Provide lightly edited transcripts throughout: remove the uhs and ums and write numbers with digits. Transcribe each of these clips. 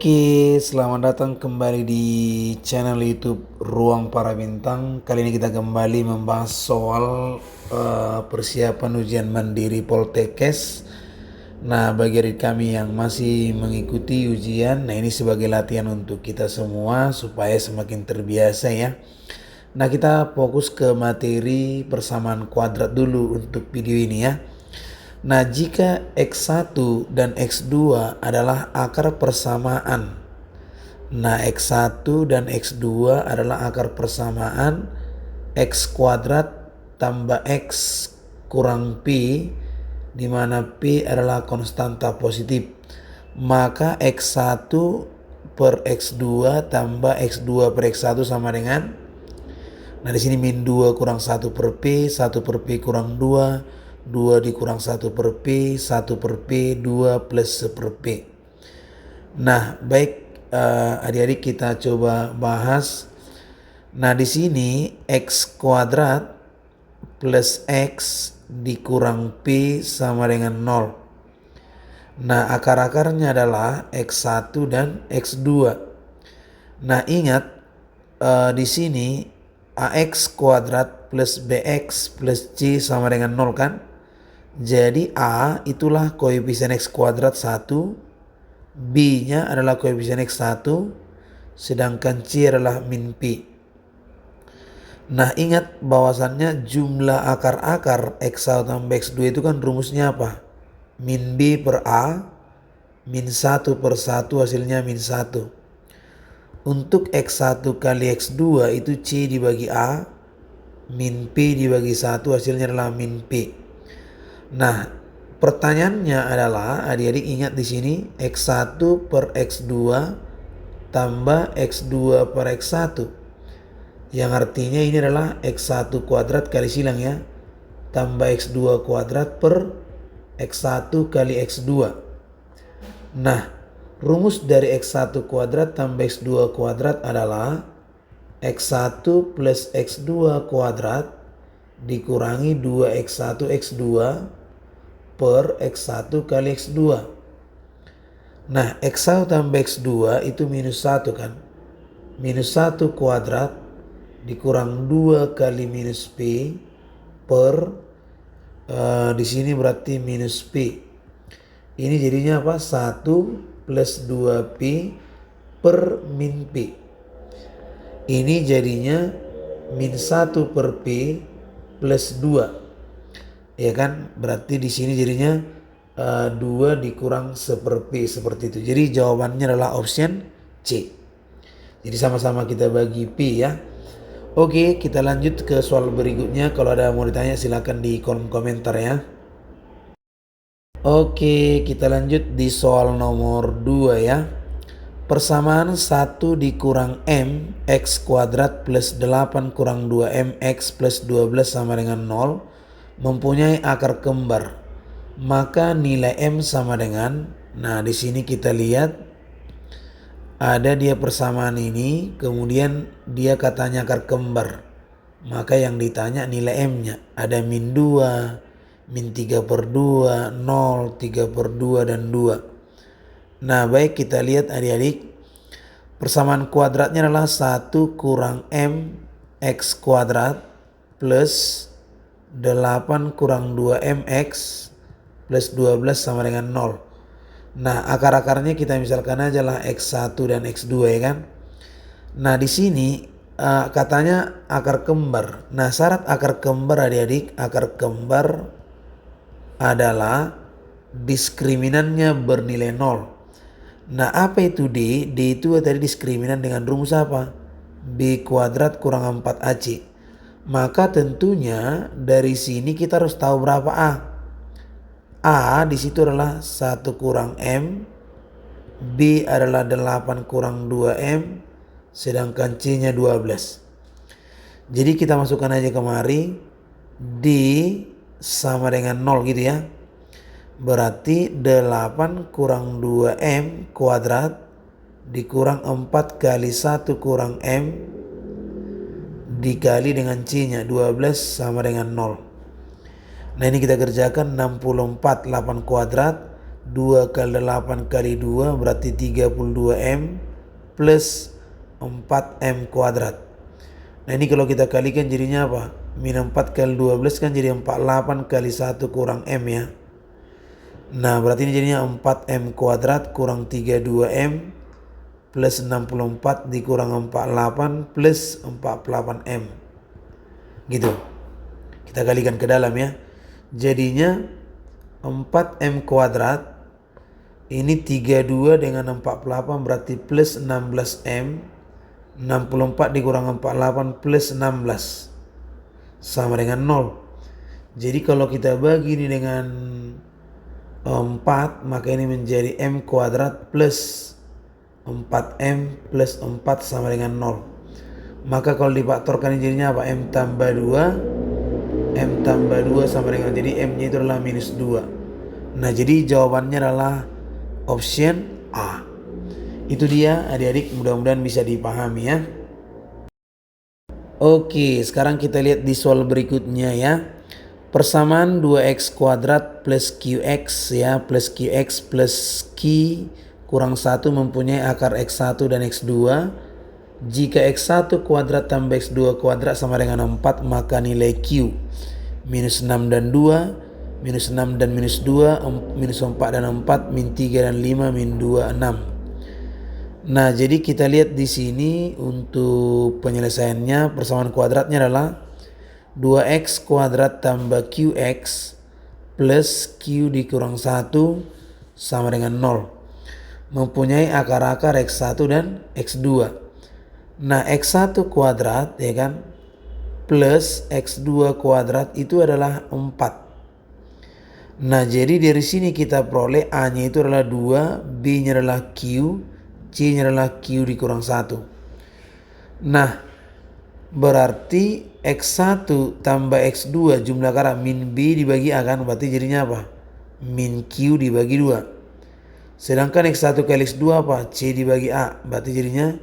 Oke, selamat datang kembali di channel YouTube Ruang Para Bintang. Kali ini kita kembali membahas soal persiapan ujian mandiri Poltekkes. Nah, bagi adik kami yang masih mengikuti ujian, nah ini sebagai latihan untuk kita semua supaya semakin terbiasa ya. Nah, kita fokus ke materi persamaan kuadrat dulu untuk video ini ya. Nah, jika X1 dan X2 adalah akar persamaan. Nah, X1 dan X2 adalah akar persamaan X kuadrat tambah X kurang P, di mana P adalah konstanta positif. Maka X1 per X2 tambah X2 per X1 sama dengan, nah di sini min 2 kurang 1 per P, 1 per P kurang 2, 2 dikurang 1 per P, 1 per P, 2 plus 1 per P. Nah, baik adik-adik kita coba bahas. Nah, di sini X kuadrat plus X dikurang P sama dengan 0. Nah, akar-akarnya adalah X1 dan X2. Nah, ingat di sini AX kuadrat plus BX plus C sama dengan 0 kan? Jadi A itulah koefisien X kuadrat 1, B-nya adalah koefisien X1, sedangkan C adalah min P. Nah, ingat bahwasannya jumlah akar-akar X1 tambah X2 itu kan rumusnya apa? Min B per A, min 1 per 1 hasilnya min 1. Untuk X1 kali X2 itu C dibagi A, min P dibagi 1 hasilnya adalah min P. Nah, pertanyaannya adalah adik-adik ingat di sini X1 per X2 tambah X2 per X1. Yang artinya ini adalah X1 kuadrat kali silang ya, tambah X2 kuadrat per X1 kali X2. Nah, rumus dari X1 kuadrat tambah X2 kuadrat adalah X1 plus X2 kuadrat dikurangi 2X1 X2 per X1 kali X2. Nah, X1 tambah X2 itu minus 1 kan. Minus 1 kuadrat dikurang 2 kali minus P per di sini berarti minus P. Ini jadinya apa? 1 plus 2P per min P. Ini jadinya min 1 per P plus 2. Ya kan, berarti di sini jadinya 2 dikurang 1 per P seperti itu. Jadi jawabannya adalah option C. Jadi sama-sama kita bagi P ya. Oke, kita lanjut ke soal berikutnya. Kalau ada mau ditanya silakan di kolom komentar ya. Oke, kita lanjut di soal nomor 2 ya. Persamaan 1 dikurang M X kuadrat plus 8 kurang 2M X plus 12 sama dengan 0 mempunyai akar kembar. Maka nilai M sama dengan, nah di sini kita lihat ada dia persamaan ini, kemudian dia katanya akar kembar. Maka yang ditanya nilai M-nya. Ada min 2, min 3 per 2, 0, 3 per 2, dan 2. Nah, baik kita lihat adik-adik. Persamaan kuadratnya adalah 1 kurang M X kuadrat plus 8 kurang 2MX plus 12 sama dengan 0. Nah, akar-akarnya kita misalkan aja lah X1 dan X2 ya kan. Nah, di sini katanya akar kembar. Nah, syarat akar kembar adik-adik, akar kembar adalah diskriminannya bernilai 0. Nah, apa itu D? D itu tadi diskriminan dengan rumus apa? B kuadrat kurang 4AC. Maka tentunya dari sini kita harus tahu berapa A. A di situ adalah 1 kurang M, B adalah 8 kurang 2M, sedangkan C-nya 12. Jadi kita masukkan aja kemari, D sama dengan 0 gitu ya. Berarti 8 kurang 2M kuadrat dikurang 4 kali 1 kurang M dikali dengan C-nya 12 sama dengan 0. Nah, ini kita kerjakan 64 8 kuadrat 2 kali 8 kali 2 berarti 32M plus 4M kuadrat. Nah ini kalau kita kalikan jadinya apa? Min 4 kali 12 kan jadi 48 kali 1 kurang M ya. Nah berarti ini jadinya 4M kuadrat kurang 32M plus 64 dikurang 48 plus 48M. Gitu. Kita kalikan ke dalam ya. Jadinya 4M kuadrat ini 32 dengan 48 berarti plus 16M. 64 dikurang 48 plus 16 sama dengan 0. Jadi kalau kita bagi ini dengan 4 maka ini menjadi M kuadrat plus 4M plus 4 sama dengan 0. Maka kalau difaktorkan ini jadinya apa? M tambah 2 M tambah 2 sama dengan, jadi M nya itu adalah minus 2. Nah jadi jawabannya adalah option A. Itu dia adik-adik, mudah-mudahan bisa dipahami ya. Oke, sekarang kita lihat di soal berikutnya ya. Persamaan 2x kuadrat plus qx ya, plus qx plus q kurang 1 mempunyai akar x1 dan x2. Jika x1 kuadrat tambah x2 kuadrat sama dengan 4, maka nilai q minus 6 dan 2, minus 6 dan minus 2, minus 4 dan 4, min 3 dan 5, min 2, 6. Nah, jadi kita lihat di sini untuk penyelesaiannya persamaan kuadratnya adalah 2x kuadrat tambah qx plus q dikurang 1 sama dengan 0. Mempunyai akar-akar x1 dan x2. Nah, x1 kuadrat ya kan plus x2 kuadrat itu adalah 4. Nah, jadi dari sini kita peroleh A-nya itu adalah 2, B-nya adalah Q, C-nya adalah Q dikurang 1. Nah, berarti x1 tambah x2 jumlah akar min B dibagi A kan, berarti jadinya apa? Min Q dibagi 2. Sedangkan x1 kali x2 apa? C dibagi A, berarti jadinya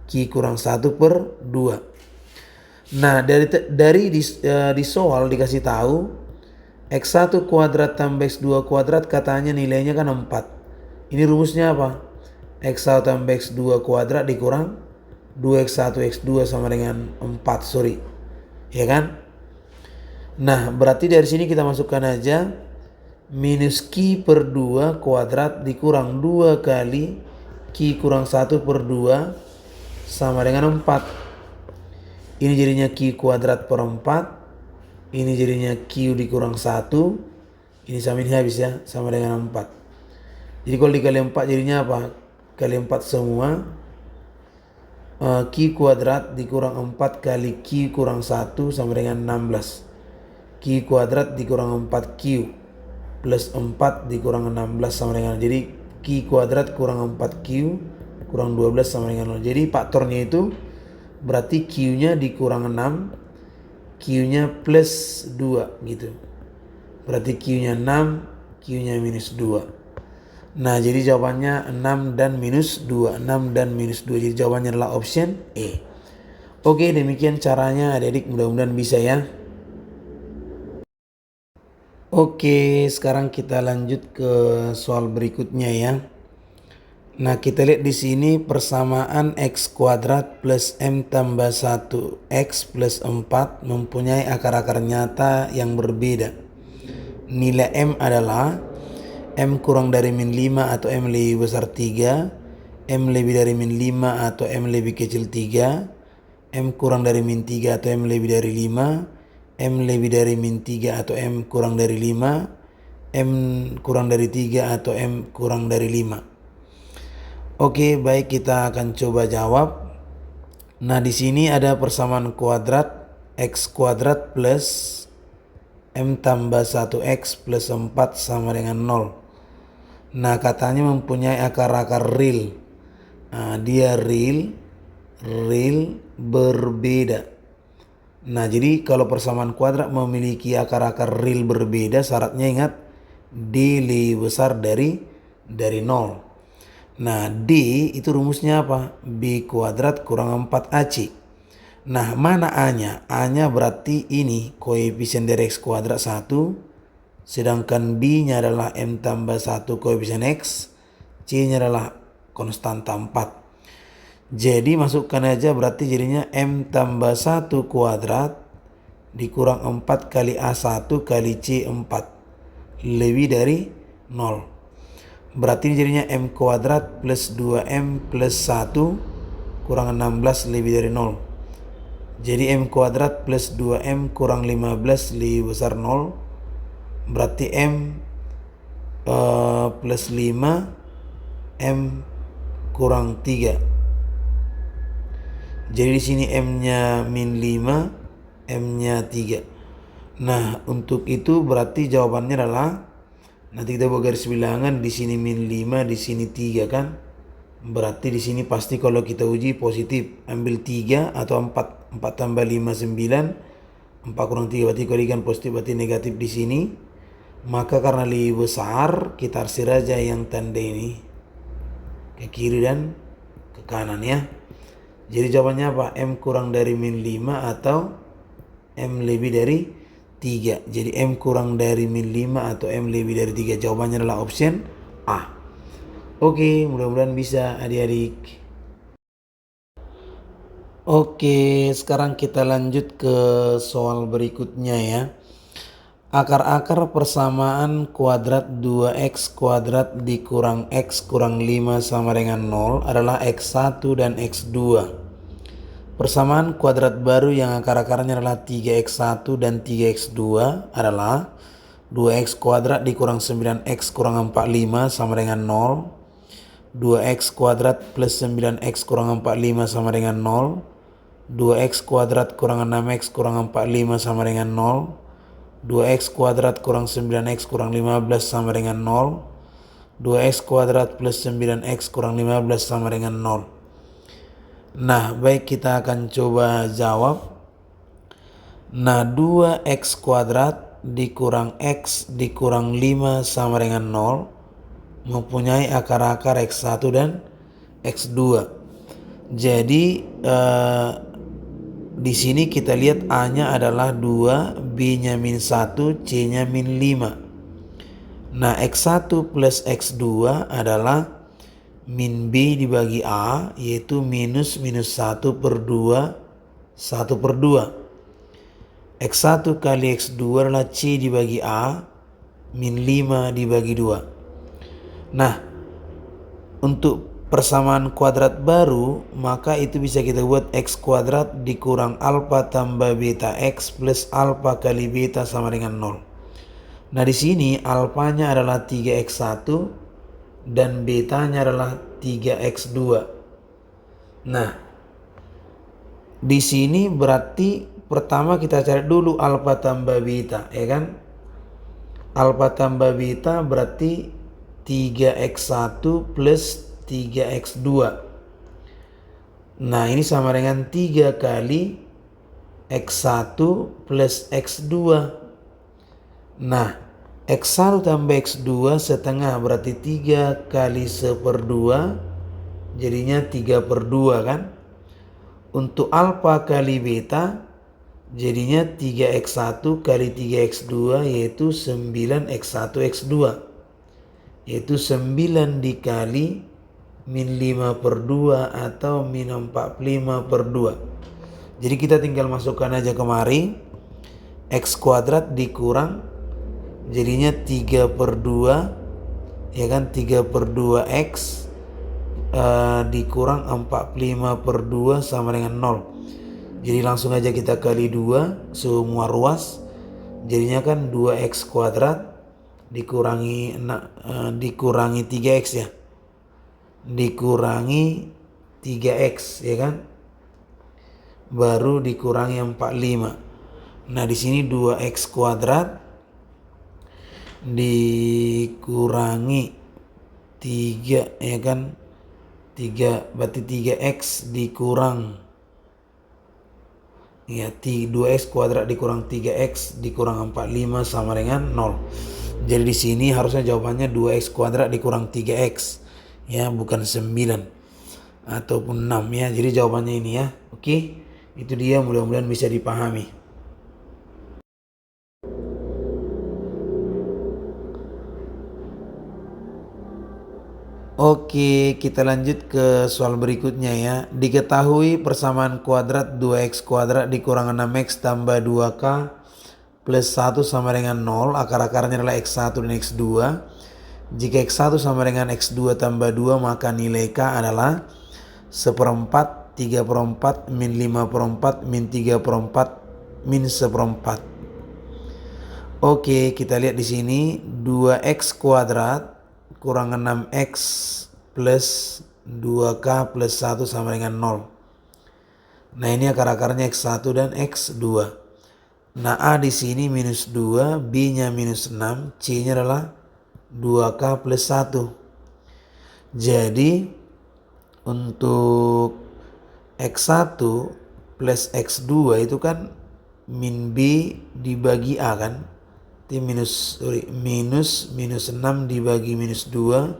Q kurang 1 per 2. Nah, dari di soal dikasih tahu x1 kuadrat tambah x2 kuadrat katanya nilainya kan 4. Ini rumusnya apa? x1 tambah x2 kuadrat dikurang 2x1 x2 sama dengan 4, sorry. Ya kan? Nah, berarti dari sini kita masukkan aja minus q per 2 kuadrat dikurang 2 kali q kurang 1 per 2 sama dengan 4. Ini jadinya q kuadrat per 4. Ini jadinya q dikurang 1. Ini sama ini habis ya, sama dengan 4. Jadi kalau dikali 4 jadinya apa? Kali 4 semua. Q kuadrat dikurang 4 kali q kurang 1 sama dengan 16. Q kuadrat dikurang 4q plus 4 dikurang 16 sama dengan, jadi q kuadrat kurang 4q kurang 12 sama dengan 0. Jadi faktornya itu berarti q-nya dikurang 6, q-nya plus 2 gitu. Berarti q-nya 6, q-nya minus 2. Nah, jadi jawabannya 6 dan minus 2. 6 dan minus 2. Jadi jawabannya adalah option E. Oke, demikian caranya adik-adik, mudah-mudahan bisa ya. Oke, sekarang kita lanjut ke soal berikutnya ya. Nah, kita lihat di sini persamaan x kuadrat plus m tambah 1x plus 4 mempunyai akar-akar nyata yang berbeda. Nilai m adalah m kurang dari min 5 atau m lebih besar 3, m lebih dari min 5 atau m lebih kecil 3, m kurang dari min 3 atau m lebih dari 5, m lebih dari min 3 atau m kurang dari 5, m kurang dari 3 atau m kurang dari 5. Oke, baik, kita akan coba jawab. Nah, di sini ada persamaan kuadrat x kuadrat plus m tambah 1x plus 4 sama dengan 0. Nah, katanya mempunyai akar-akar real. Nah, dia real berbeda. Nah, jadi kalau persamaan kuadrat memiliki akar-akar real berbeda, syaratnya ingat D lebih besar dari 0. Nah, D itu rumusnya apa? B kuadrat kurang 4AC. Nah, mana A-nya? A-nya berarti ini koefisien dari X kuadrat 1, sedangkan B-nya adalah M tambah 1 koefisien X, C-nya adalah konstanta 4. Jadi masukkan aja, berarti jadinya M tambah 1 kuadrat dikurang 4 kali A1 kali C 4 lebih dari 0. Berarti ini jadinya M kuadrat plus 2M plus 1 kurang 16 lebih dari 0. Jadi M kuadrat plus 2M kurang 15 lebih besar 0. Berarti M plus 5, M kurang 3. Jadi di sini M-nya min 5, M-nya 3. Nah, untuk itu berarti jawabannya adalah, nanti kita buat garis bilangan, di sini min 5, di sini 3 kan? Berarti di sini pasti kalau kita uji positif. Ambil 3 atau 4. 4 tambah 5 9. 4 kurang 3 berarti kalau ikan positif berarti negatif di sini. Maka karena lebih besar, kita arsir aja yang tanda ini ke kiri dan ke kanan ya. Jadi jawabannya apa? M kurang dari min 5 atau M lebih dari 3. Jadi M kurang dari min 5 atau M lebih dari 3. Jawabannya adalah option A. Oke, mudah-mudahan bisa adik-adik. Oke, sekarang kita lanjut ke soal berikutnya ya. Akar-akar persamaan kuadrat 2x kuadrat dikurang x kurang 5 sama dengan 0 adalah x1 dan x2. Persamaan kuadrat baru yang akar-akarnya adalah 3x1 dan 3x2 adalah 2x kuadrat dikurang 9x kurang 45 sama dengan 0. 2x kuadrat plus 9x kurang 45 sama dengan 0. 2x kuadrat kurang 6x kurang 45 sama dengan 0. 2x kuadrat kurang 9x kurang 15 sama dengan 0. 2x kuadrat plus 9x kurang 15 sama dengan 0. Nah, baik, kita akan coba jawab. Nah, 2x kuadrat dikurang x dikurang 5 sama dengan 0 mempunyai akar-akar x1 dan x2. Jadi di sini kita lihat A-nya adalah 2, B-nya min 1, C-nya min 5. Nah, X1 plus X2 adalah min B dibagi A, yaitu minus 1 per 2, 1 per 2. X1 kali X2 adalah C dibagi A, min 5 dibagi 2. Nah, untuk persamaan kuadrat baru, maka itu bisa kita buat x kuadrat dikurang alfa tambah beta x plus alfa kali beta sama dengan 0. Nah, di sini alfanya adalah 3x1 dan betanya adalah 3x2. Nah, di sini berarti pertama kita cari dulu alfa tambah beta, ya kan? Alfa tambah beta berarti 3x1 plus 3x2. Nah, ini sama dengan 3 kali x1 plus x2. Nah, x1 tambah x2 setengah berarti 3 kali 1/2 jadinya 3/2 kan. Untuk alfa kali beta jadinya 3x1 kali 3x2 yaitu 9x1 x2, yaitu 9 dikali min 5/2 atau min 45/2. Jadi kita tinggal masukkan aja kemari, x kuadrat dikurang jadinya 3/2, ya kan, 3/2x dikurang 45/2 sama dengan 0. Jadi langsung aja kita kali 2 semua ruas, jadinya kan 2x kuadrat dikurangi 3x ya, dikurangi 3x ya kan, baru dikurangi 45. Nah, di sini 2x kuadrat dikurangi 3 ya kan, 3 berarti 3x dikurang ya, 2x kuadrat dikurang 3x dikurang 45 sama dengan 0. Jadi di sini harusnya jawabannya 2x kuadrat dikurang 3x ya, bukan 9 ataupun 6 ya. Jadi jawabannya ini ya. Oke, itu dia, mudah-mudahan bisa dipahami. Oke, kita lanjut ke soal berikutnya ya. Diketahui persamaan kuadrat 2x kuadrat dikurang 6x tambah 2k plus 1 sama dengan 0. Akar-akarnya adalah x1 dan x2. Jika x1 sama dengan x2 tambah 2, maka nilai k adalah 1/4, 3/4, min 5/4, min 3/4, min 1/4. Oke, kita lihat di sini 2x kuadrat kurang 6x plus 2k plus 1 sama dengan 0. Nah, ini akar-akarnya x1 dan x2. Nah, A di sini minus 2, B-nya minus 6, C-nya adalah 2k plus 1. Jadi, untuk x1 plus x2 itu kan min B dibagi A kan. Itu minus 6 dibagi minus 2.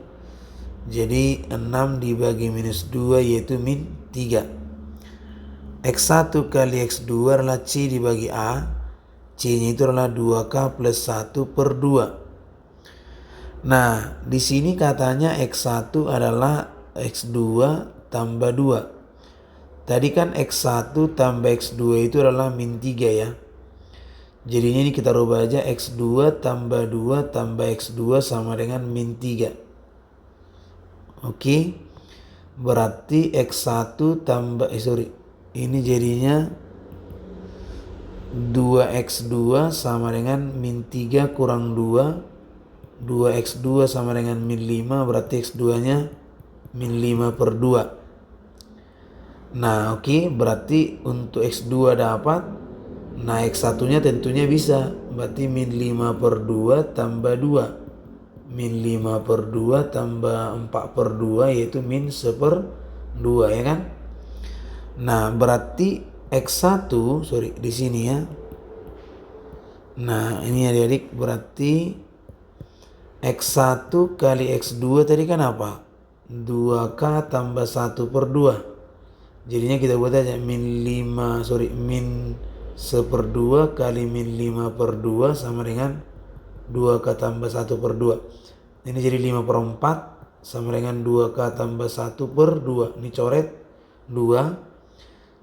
Jadi 6 dibagi minus 2 yaitu min 3. X1 kali X2 adalah C dibagi A. C-nya itu adalah 2K plus 1 per 2. Nah, di sini katanya X1 adalah X2 tambah 2. Tadi kan X1 tambah X2 itu adalah min 3 ya. Jadinya ini kita rubah aja, X2 tambah 2 tambah X2 sama dengan min 3. Oke, berarti X1 tambah, ini jadinya 2x2 sama dengan min 3 kurang 2. 2x2 sama dengan min 5, berarti x2 nya min 5 per 2. Nah oke, berarti untuk x2 dapat. Nah x1 nya tentunya bisa, berarti min 5 per 2 tambah 2. Min 5 per 2 tambah 4 per 2 yaitu min 1/2 ya kan. Nah berarti x1 di sini ya. Nah ini adik-adik, berarti x1 kali x2 tadi kan apa? 2k tambah 1 per 2. Jadinya kita buat aja min 1/2 kali min 5 per 2 sama dengan 2k tambah 1 per 2. Ini jadi 5/4 sama dengan 2k tambah 1 per 2. Ini coret 2.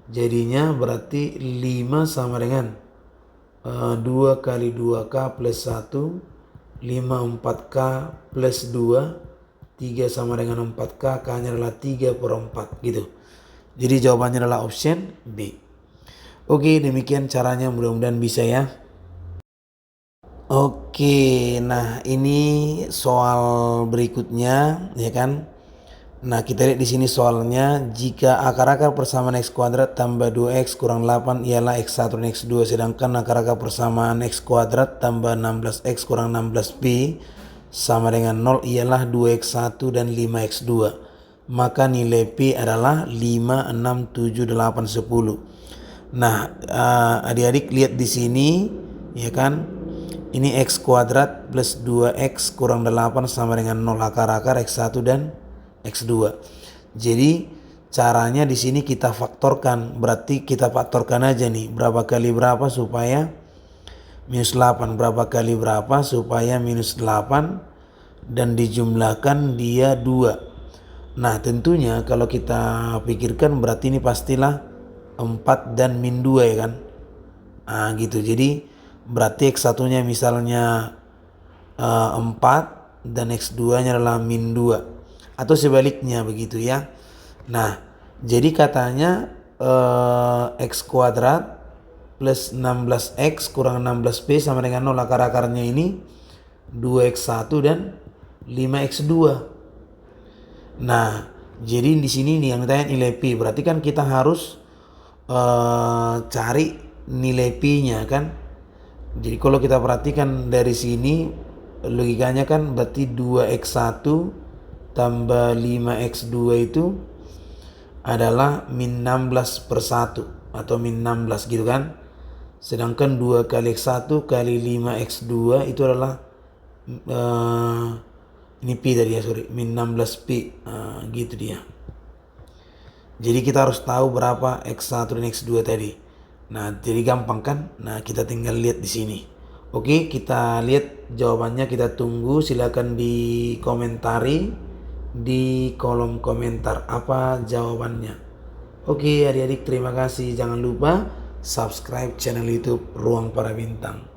Jadinya berarti 5 sama dengan 2 kali 2k plus 1. 5 4k plus 2. 3 sama dengan 4k. K-nya adalah 3/4 gitu. Jadi jawabannya adalah option B. Oke, demikian caranya, mudah-mudahan bisa ya. Oke, nah ini soal berikutnya ya kan. Nah kita lihat di sini soalnya, jika akar-akar persamaan x kuadrat tambah 2x kurang 8 ialah x1 dan x2, sedangkan akar-akar persamaan x kuadrat tambah 16x kurang 16b sama dengan 0 ialah 2x1 dan 5x2. Maka nilai P adalah 5, 6, 7, 8, 10. Nah, adik-adik lihat di sini ya kan. Ini x kuadrat plus 2x kurang 8 sama dengan 0, akar-akar x1 dan x2. Jadi caranya di sini kita faktorkan. Berarti kita faktorkan aja nih, berapa kali berapa supaya minus 8, berapa kali berapa supaya minus 8, dan dijumlahkan dia 2. Nah tentunya kalau kita pikirkan berarti ini pastilah 4 dan min 2 ya kan. Nah gitu, jadi berarti x1 nya misalnya 4 dan x2 nya adalah min 2, atau sebaliknya begitu ya. Nah jadi katanya x kuadrat plus 16x kurang 16b sama dengan 0, akar-akarnya ini 2x1 dan 5x2. Nah jadi di sini nih yang ditanya nilai P, berarti kan kita harus cari nilai P-nya kan. Jadi kalau kita perhatikan dari sini logikanya kan berarti 2x1 tambah 5x2 itu adalah min 16 per 1 atau min 16 gitu kan. Sedangkan 2 kali x1 kali 5x2 itu adalah ini P tadi ya, min 16p. Gitu dia. Jadi kita harus tahu berapa x1 dan x2 tadi. Nah, jadi gampang kan? Nah, kita tinggal lihat di sini. Oke, kita lihat jawabannya, kita tunggu. Silakan dikomentari di kolom komentar apa jawabannya. Oke adik-adik, terima kasih. Jangan lupa subscribe channel YouTube Ruang Para Bintang.